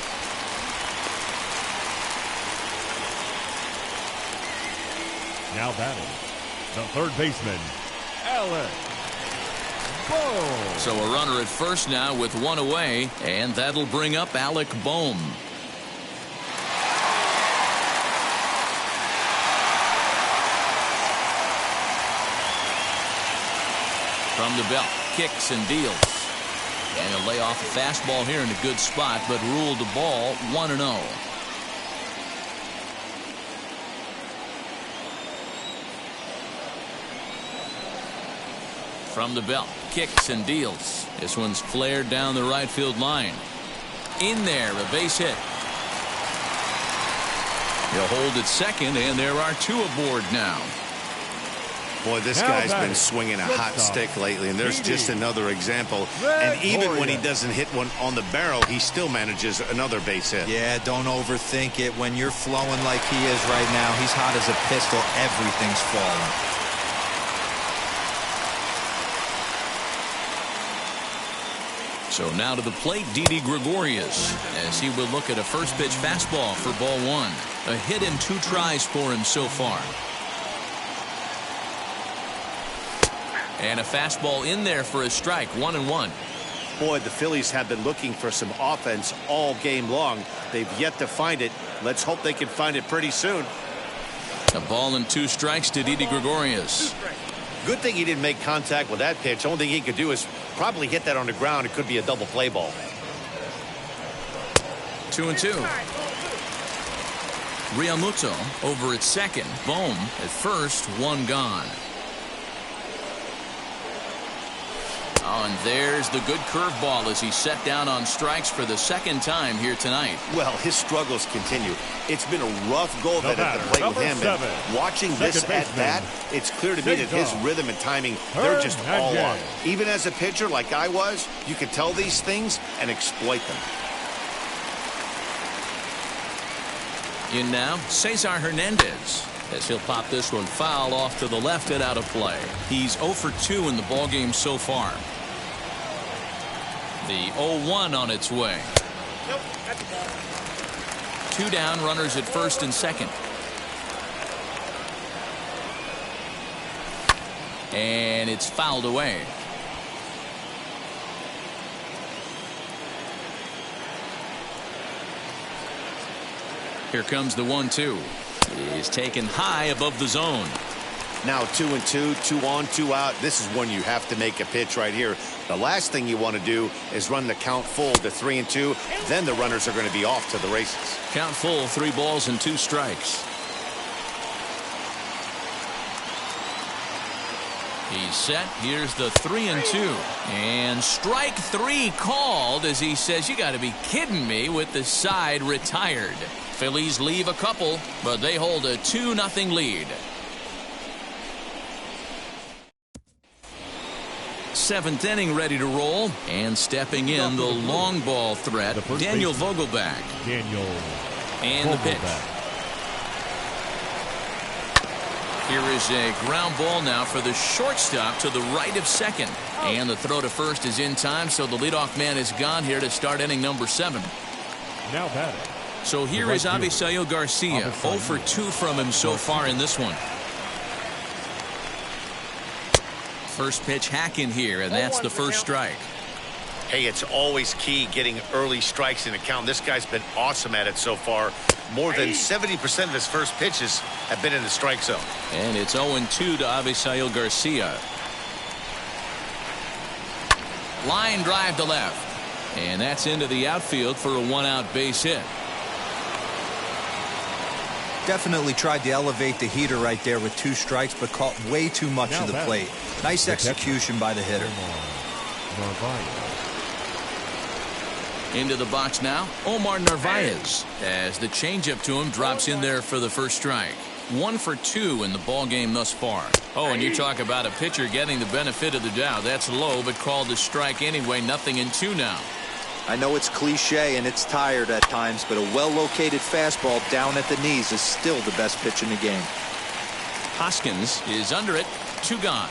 Now batting, the third baseman, Alec Bohm. So a runner at first now with 1 away, and that'll bring up Alec Bohm. From the belt, kicks and deals. And he'll lay off a fastball here in a good spot, but ruled the ball 1-0. From the belt, kicks and deals. This one's flared down the right field line. In there, a base hit. He'll hold at second, and there are 2 aboard now. Boy, this guy's been swinging a hot stick lately, and there's just another example. And even when he doesn't hit one on the barrel, he still manages another base hit. Yeah, don't overthink it. When you're flowing like he is right now, he's hot as a pistol. Everything's falling. So now to the plate, Didi Gregorius, as he will look at a first pitch fastball for ball 1. A hit in 2 tries for him so far. And a fastball in there for a strike, 1-1. Boy, the Phillies have been looking for some offense all game long. They've yet to find it. Let's hope they can find it pretty soon. A ball and 2 strikes to Didi Gregorius. Good thing he didn't make contact with that pitch. Only thing he could do is probably hit that on the ground. It could be a double play ball. 2-2. Realmuto over at second. Bohm at first. 1 gone. Oh, and there's the good curveball as he's set down on strikes for the 2nd time here tonight. Well, his struggles continue. It's been a rough go of it at the plate with him. And watching this at bat, it's clear to me that his rhythm and timing, they're just all off. Even as a pitcher like I was, you can tell these things and exploit them. In now, Cesar Hernandez, as he'll pop this one foul off to the left and out of play. He's 0 for 2 in the ballgame so far. The 0-1 on its way. 2 down, runners at first and second. And it's fouled away. Here comes the 1-2. He's taken high above the zone. Now 2-2, 2 on, 2 out. This is when you have to make a pitch right here. The last thing you want to do is run the count full to 3-2. Then the runners are going to be off to the races. Count full, 3 balls and 2 strikes. He's set. Here's the 3-2. And strike 3 called as he says, you got to be kidding me, with the side retired. Phillies leave a couple, but they hold a 2-0 lead. 7th inning ready to roll. And stepping in, the long ball threat, Daniel Vogelback. And the pitch. Here is a ground ball now for the shortstop to the right of second. And the throw to first is in time, so the leadoff man is gone here to start inning number 7. Now batting. So here is Avisail Garcia. 0 for 2 from him so far in this one. First pitch hack in here, and that's the first strike. Hey, it's always key getting early strikes in the count. This guy's been awesome at it so far. More than 70% of his first pitches have been in the strike zone. And it's 0-2 to Avisail Garcia. Line drive to left. And that's into the outfield for a 1-out base hit. Definitely tried to elevate the heater right there with 2 strikes, but caught way too much of the plate. Nice execution by the hitter. Into the box now, Omar Narvaez, as the changeup to him drops in there for the first strike. 1 for 2 in the ball game thus far. Oh, and you talk about a pitcher getting the benefit of the doubt. That's low, but called a strike anyway. 0-2 now. I know it's cliche and it's tired at times, but a well-located fastball down at the knees is still the best pitch in the game. Hoskins is under it. 2 gone.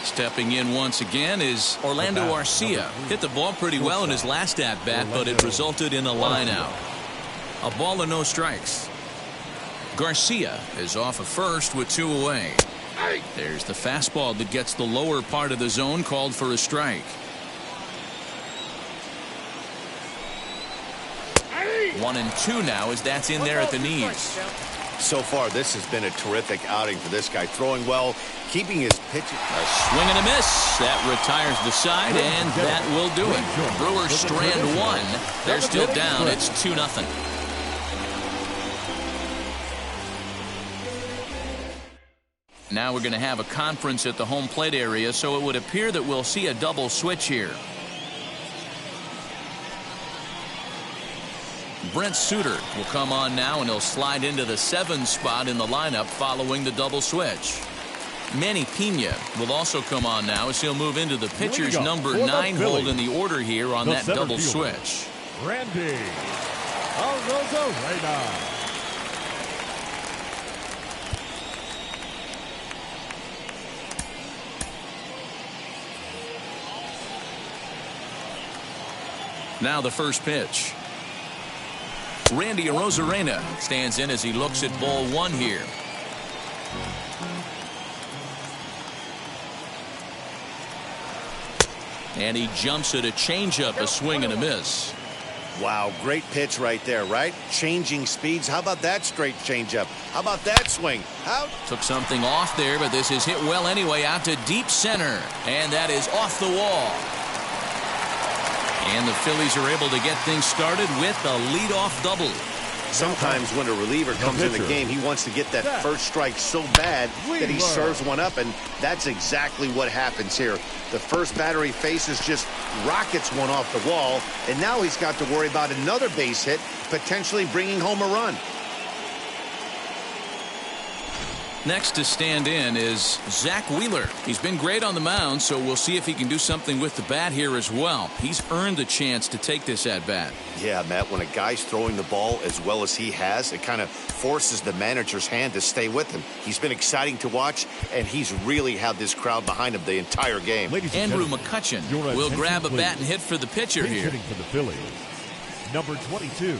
Stepping in once again is Orlando Garcia. Hit the ball pretty well in his last at-bat, but it resulted in a line out. A ball and no strikes. Garcia is off of first with 2 away. There's the fastball that gets the lower part of the zone, called for a strike. 1-2 now as that's in there at the knees. So far, this has been a terrific outing for this guy. Throwing well, keeping his pitch. A swing and a miss. That retires the side, and that will do it. Brewers strand 1. They're still down. It's 2-0. Now we're going to have a conference at the home plate area, so it would appear that we'll see a double switch here. Brent Suter will come on now, and he'll slide into the 7 spot in the lineup following the double switch. Manny Pena will also come on now as he'll move into the pitcher's number 9 hold in the order here on that double switch. Randy Arozarena. Now the first pitch. Randy Arozarena stands in as he looks at ball 1 here. And he jumps at a changeup, a swing and a miss. Wow, great pitch right there, right? Changing speeds. How about that straight changeup? How about that swing? Out. Took something off there, but this is hit well anyway, out to deep center. And that is off the wall. And the Phillies are able to get things started with a leadoff double. Sometimes when a reliever comes in the game, he wants to get that first strike so bad that he serves one up, and that's exactly what happens here. The first batter he faces just rockets one off the wall, and now he's got to worry about another base hit, potentially bringing home a run. Next to stand in is Zach Wheeler. He's been great on the mound, so we'll see if he can do something with the bat here as well. He's earned a chance to take this at bat. Yeah, Matt, when a guy's throwing the ball as well as he has, it kind of forces the manager's hand to stay with him. He's been exciting to watch, and he's really had this crowd behind him the entire game. Andrew McCutchen will grab a bat and hit for the pitcher here. Hitting for the Phillies, number 22,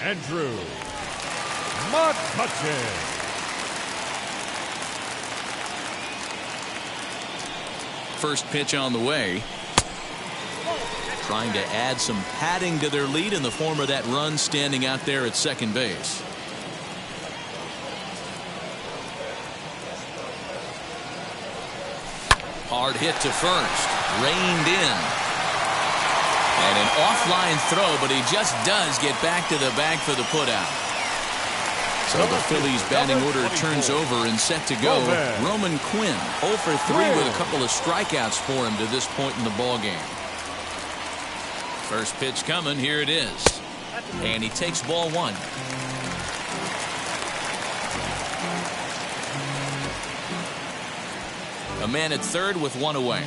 Andrew McCutchen. First pitch on the way. Trying to add some padding to their lead in the form of that run standing out there at second base. Hard hit to first. Reined in. And an offline throw, but he just does get back to the bag for the putout. So the Phillies batting order turns over and set to go. Roman Quinn 0 for 3 with a couple of strikeouts for him to this point in the ball game. First pitch coming. Here it is. And he takes ball 1. A man at third with one away.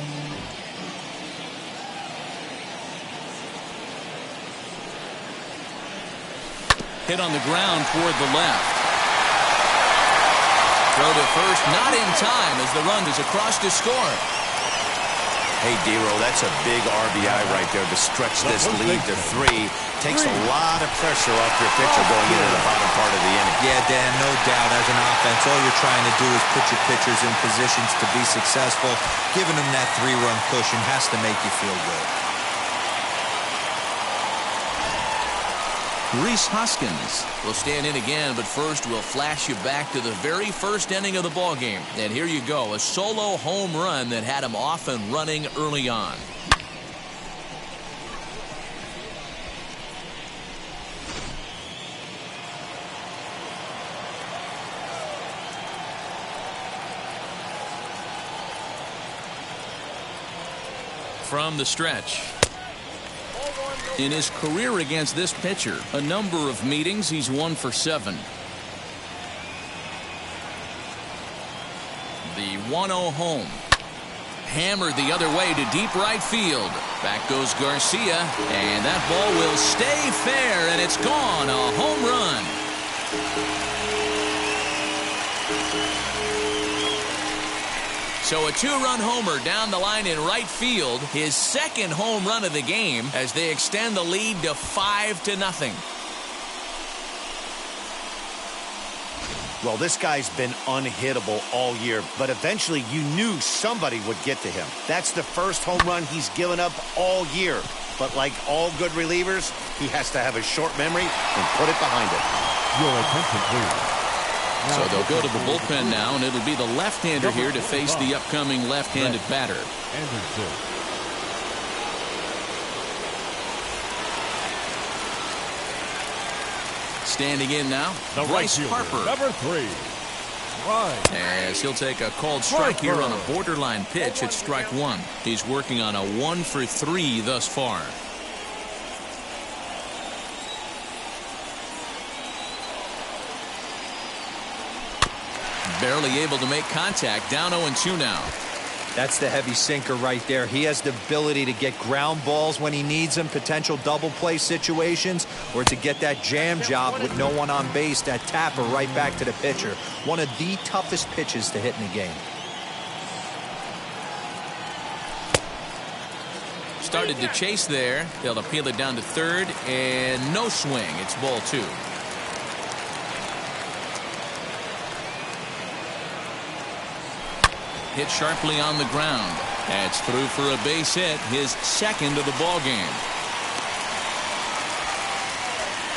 Hit on the ground toward the left. Throw to first, not in time as the run is across to score. Hey, Dero, that's a big RBI right there to stretch this lead to 3. Takes a lot of pressure off your pitcher going into the bottom part of the inning. Yeah, Dan, no doubt. As an offense, all you're trying to do is put your pitchers in positions to be successful. Giving them that 3-run cushion has to make you feel good. Rhys Hoskins will stand in again, but first we'll flash you back to the very first inning of the ballgame. And here you go, a solo home run that had him off and running early on. From the stretch. In his career against this pitcher, a number of meetings, he's 1 for 7. The 1-0 home. Hammered the other way to deep right field. Back goes Garcia, and that ball will stay fair, and it's gone. A home run. So a 2-run homer down the line in right field, his second home run of the game as they extend the lead to 5-0. Well, this guy's been unhittable all year, but eventually you knew somebody would get to him. That's the first home run he's given up all year. But like all good relievers, he has to have a short memory and put it behind him. Your attention, please. So they'll go to the bullpen now, and it'll be the left-hander here to face the upcoming left-handed batter. Anderson. Standing in now, Bryce Harper. Number 3. Right. As he'll take a called strike here on a borderline pitch at strike 1. He's working on a 1 for 3 thus far. Barely able to make contact. Down 0-2 now. That's the heavy sinker right there. He has the ability to get ground balls when he needs them, potential double play situations, or to get that jam job with no one on base, that tapper right back to the pitcher. One of the toughest pitches to hit in the game. Started to chase there. They'll appeal it down to third, and no swing. It's ball 2. Hit sharply on the ground. That's through for a base hit, his second of the ball game.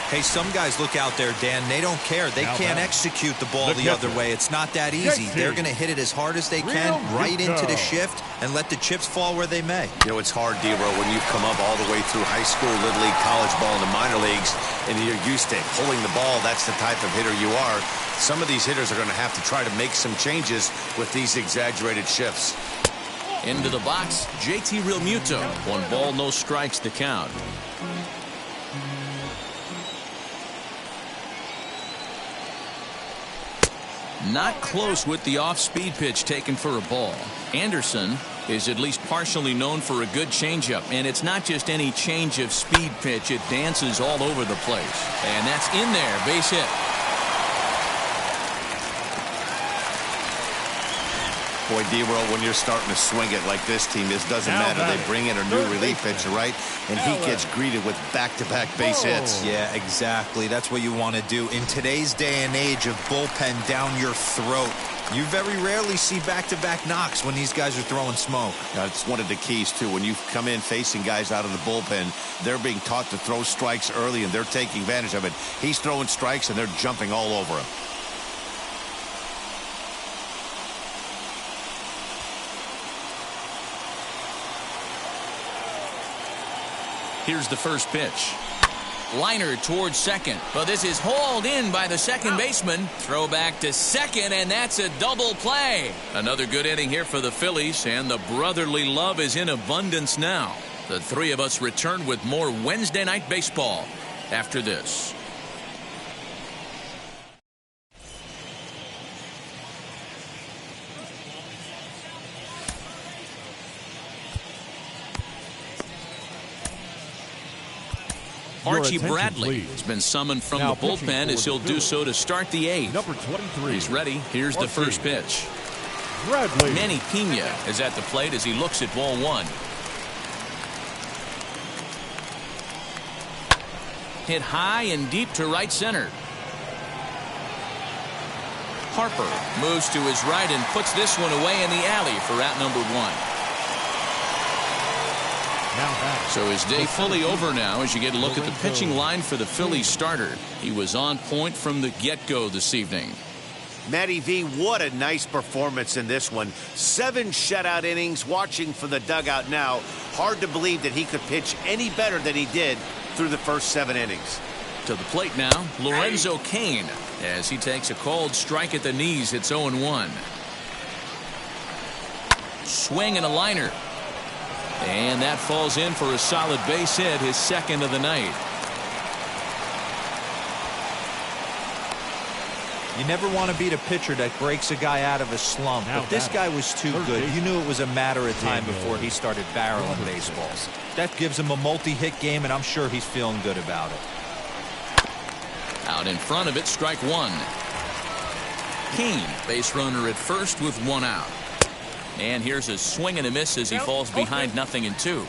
Hey, some guys look out there, Dan. They don't care. They can't execute the ball the other way. It's not that easy. They're going to hit it as hard as they can, right into the shift, and let the chips fall where they may. You know, it's hard, Dero, when you've come up all the way through high school, little league, college ball, and the minor leagues, and you're used to pulling the ball. That's the type of hitter you are. Some of these hitters are going to have to try to make some changes with these exaggerated shifts. Into the box, JT Realmuto. 1 ball, no strikes to count. Not close with the off-speed pitch taken for a ball. Anderson is at least partially known for a good changeup, and it's not just any change of speed pitch. It dances all over the place. And that's in there, base hit. Boy, Dero, when you're starting to swing it like this team is, doesn't matter. They bring in a new relief pitcher, right? And he gets greeted with back-to-back base hits. Yeah, exactly. That's what you want to do. In today's day and age of bullpen down your throat, you very rarely see back-to-back knocks when these guys are throwing smoke. That's one of the keys, too. When you come in facing guys out of the bullpen, they're being taught to throw strikes early, and they're taking advantage of it. He's throwing strikes, and they're jumping all over him. Here's the first pitch. Liner towards second. But this is hauled in by the second baseman. Throw back to second, and that's a double play. Another good inning here for the Phillies, and the brotherly love is in abundance now. The three of us return with more Wednesday Night Baseball after this. Archie Bradley has been summoned from the bullpen as he'll do so to start the 8th. Number 23. He's ready. Here's the first pitch. Bradley. Manny Pena is at the plate as he looks at ball 1. Hit high and deep to right center. Harper moves to his right and puts this one away in the alley for out number 1. So his day fully over now as you get a look at the pitching line for the Phillies starter. He was on point from the get-go this evening. Matty V, what a nice performance in this one. 7 shutout innings. Watching from the dugout now, hard to believe that he could pitch any better than he did through the first 7 innings. To the plate now, Lorenzo Cain, as he takes a cold strike at the knees. It's 0-1. Swing and a liner. And that falls in for a solid base hit, his 2nd of the night. You never want to beat a pitcher that breaks a guy out of a slump, but this guy was too good. You knew it was a matter of time before he started barreling baseballs. That gives him a multi-hit game, and I'm sure he's feeling good about it. Out in front of it, strike 1. Cain, base runner at first with 1 out. And here's a swing and a miss as he falls behind 0-2.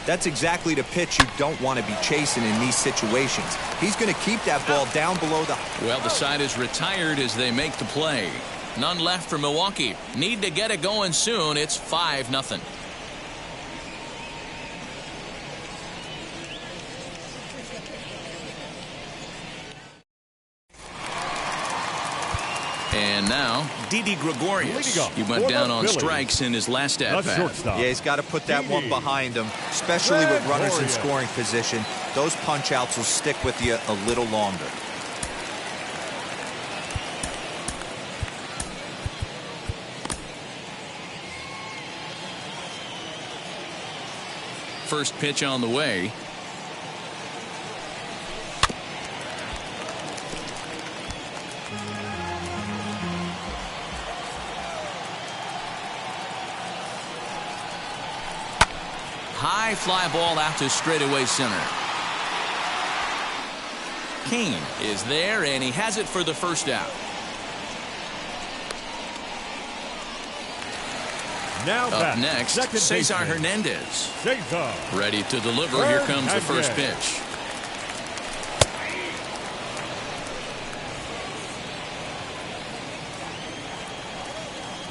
That's exactly the pitch you don't want to be chasing in these situations. He's going to keep that ball down below the... Well, the side is retired as they make the play. None left for Milwaukee. Need to get it going soon. It's 5-0. And now, Didi Gregorius. He went down on strikes in his last at-bat. Yeah, he's got to put that one behind him, especially with runners in scoring position. Those punch-outs will stick with you a little longer. First pitch on the way. High fly ball out to straightaway center. Cain is there, and he has it for the first out. Now up next, Cesar Hernandez. Ready to deliver. Here comes the first pitch.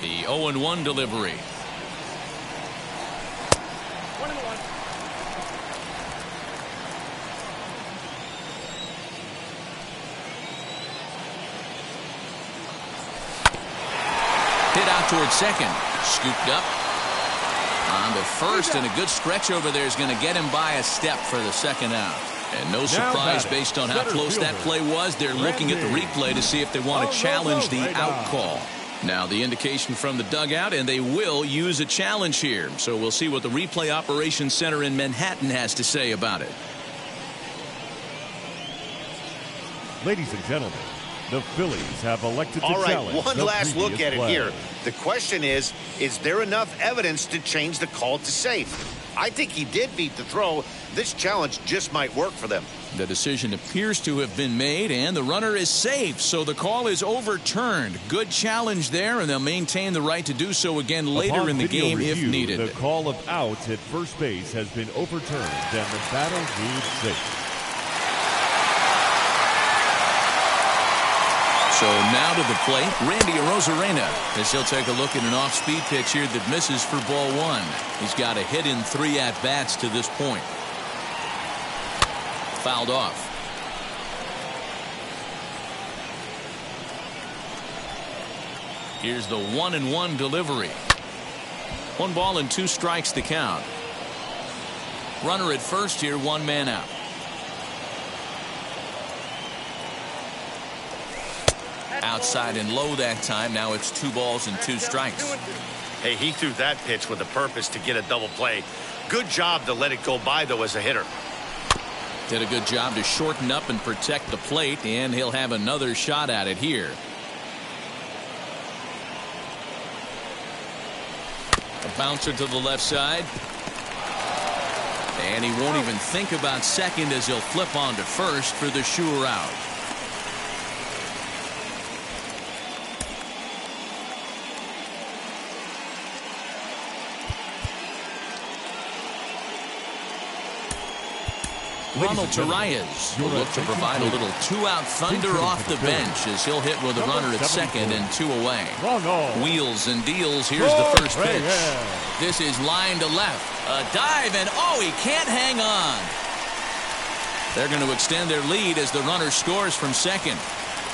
The 0-1 delivery. Hit out towards second. Scooped up on to first, and a good stretch over there is going to get him by a step for the second out. And no surprise based on how close that play was. They're looking at the replay to see if they want to challenge the out call. Now the indication from the dugout, and they will use a challenge here. So we'll see what the replay operations center in Manhattan has to say about it. Ladies and gentlemen, the Phillies have elected to challenge. All right, one last look at it here. The question is there enough evidence to change the call to safe? I think he did beat the throw. This challenge just might work for them. The decision appears to have been made, and the runner is safe, so the call is overturned. Good challenge there, and they'll maintain the right to do so again later in the game if needed. The call of out at first base has been overturned, and the battle moves safe. So now to the plate, Randy Arozarena, as he'll take a look at an off-speed pitch here that misses for ball 1. He's got a hit in 3 at-bats to this point. Fouled off. Here's the 1-1 delivery. 1 ball and 2 strikes to count. Runner at first here, 1 man out. Outside and low that time. Now it's 2 balls and 2 strikes. Hey, he threw that pitch with a purpose to get a double play. Good job to let it go by, though, as a hitter. Did a good job to shorten up and protect the plate, and he'll have another shot at it here. A bouncer to the left side. And he won't even think about second as he'll flip on to first for the sure out. Ronald Torreyes will look to provide a little two-out thunder off the bench as he'll hit with a runner at second and 2 away. Wheels and deals. Here's the first pitch. This is line to left. A dive, and oh, he can't hang on. They're going to extend their lead as the runner scores from second.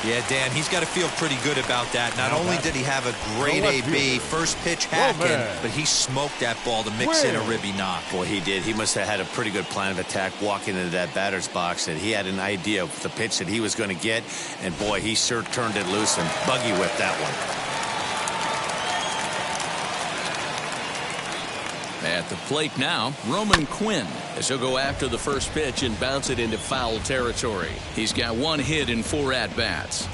Yeah, Dan, he's got to feel pretty good about that. Not only did he have a great AB, first pitch hacking, but he smoked that ball to mix in a ribby knock. Boy, he did. He must have had a pretty good plan of attack walking into that batter's box, and he had an idea of the pitch that he was going to get, and boy, he sure turned it loose and buggy whipped that one. At the plate now, Roman Quinn, as he'll go after the first pitch and bounce it into foul territory. He's got 1 hit in 4 at-bats.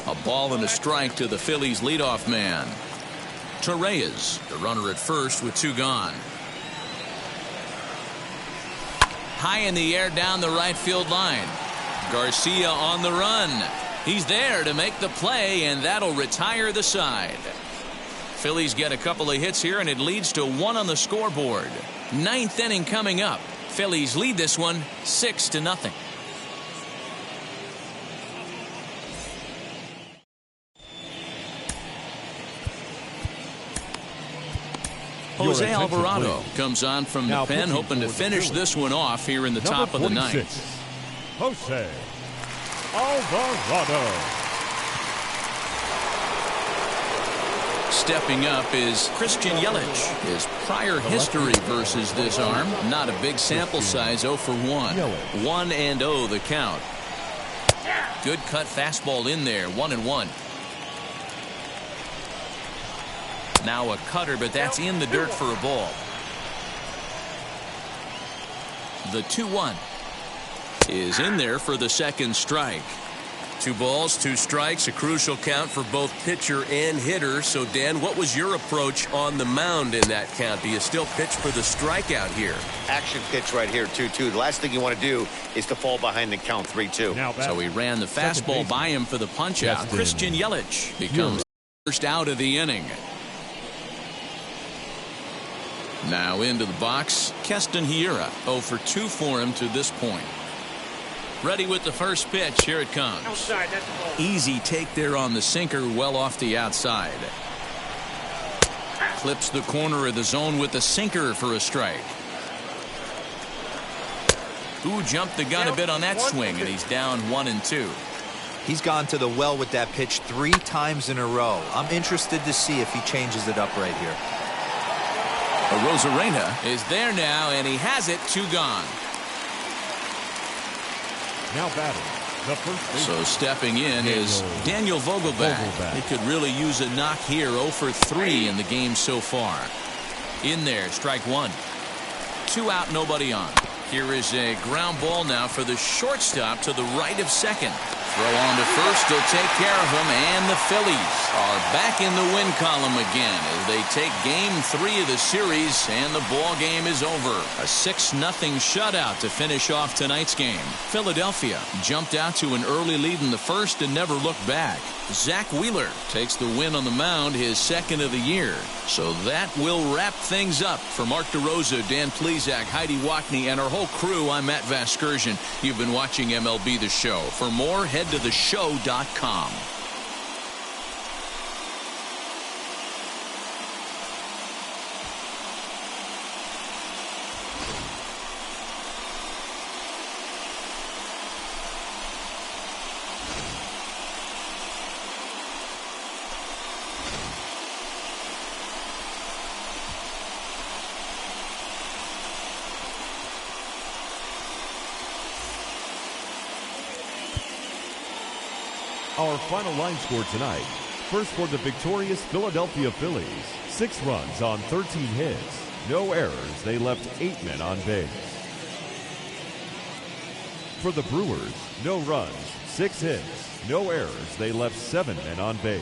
A ball and a strike to the Phillies leadoff man. Torreyes, the runner at first with 2 gone. High in the air down the right field line. Garcia on the run. He's there to make the play, and that'll retire the side. Phillies get a couple of hits here, and it leads to 1 on the scoreboard. 9th inning coming up. Phillies lead this one 6-0. Jose Alvarado comes on from the pen, hoping to finish this one off here in the top of the 9th. Jose Alvarado. Stepping up is Christian Yelich. His prior history versus this arm, not a big sample size, 0 for 1. 1-0 the count. Good cut fastball in there, 1-1. Now a cutter, but that's in the dirt for a ball. The 2-1 is in there for the second strike. 2 balls, 2 strikes, a crucial count for both pitcher and hitter. So, Dan, what was your approach on the mound in that count? Do you still pitch for the strikeout here? Action pitch right here, 2-2. The last thing you want to do is to fall behind and count 3-2. So he ran the fastball by him for the punch-out. Christian Yelich becomes first out of the inning. Now into the box, Keston Hiura, 0 for 2 for him to this point. Ready with the first pitch. Here it comes. Outside, that's the ball. Easy take there on the sinker, well off the outside. Clips the corner of the zone with the sinker for a strike. Ooh, jumped the gun a bit on that swing, and he's down 1-2. He's gone to the well with that pitch 3 times in a row. I'm interested to see if he changes it up right here. Rosarena is there now, and he has it. 2 gone. Now batting the first base. So stepping in is Daniel Vogelback. He could really use a knock here. 0 for 3 in the game so far. In there, strike 1. 2 out, nobody on. Here is a ground ball now for the shortstop to the right of second. Throw on to first, he'll take care of him, and the Phillies are back in the win column again as they take game 3 of the series, and the ball game is over. A 6-0 shutout to finish off tonight's game. Philadelphia jumped out to an early lead in the first and never looked back. Zach Wheeler takes the win on the mound, his 2nd of the year. So that will wrap things up. For Mark DeRosa, Dan Plesac, Heidi Wackney, and our whole crew, I'm Matt Vasgersian. You've been watching MLB The Show. For more, head to theshow.com. Our final line score tonight. First for the victorious Philadelphia Phillies. 6 runs on 13 hits. No errors. They left 8 men on base. For the Brewers, no runs, 6 hits. No errors. They left 7 men on base.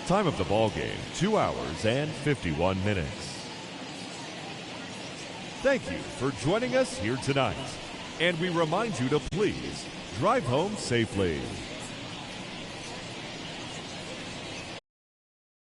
Time of the ball game, 2 hours and 51 minutes. Thank you for joining us here tonight. And we remind you to please drive home safely.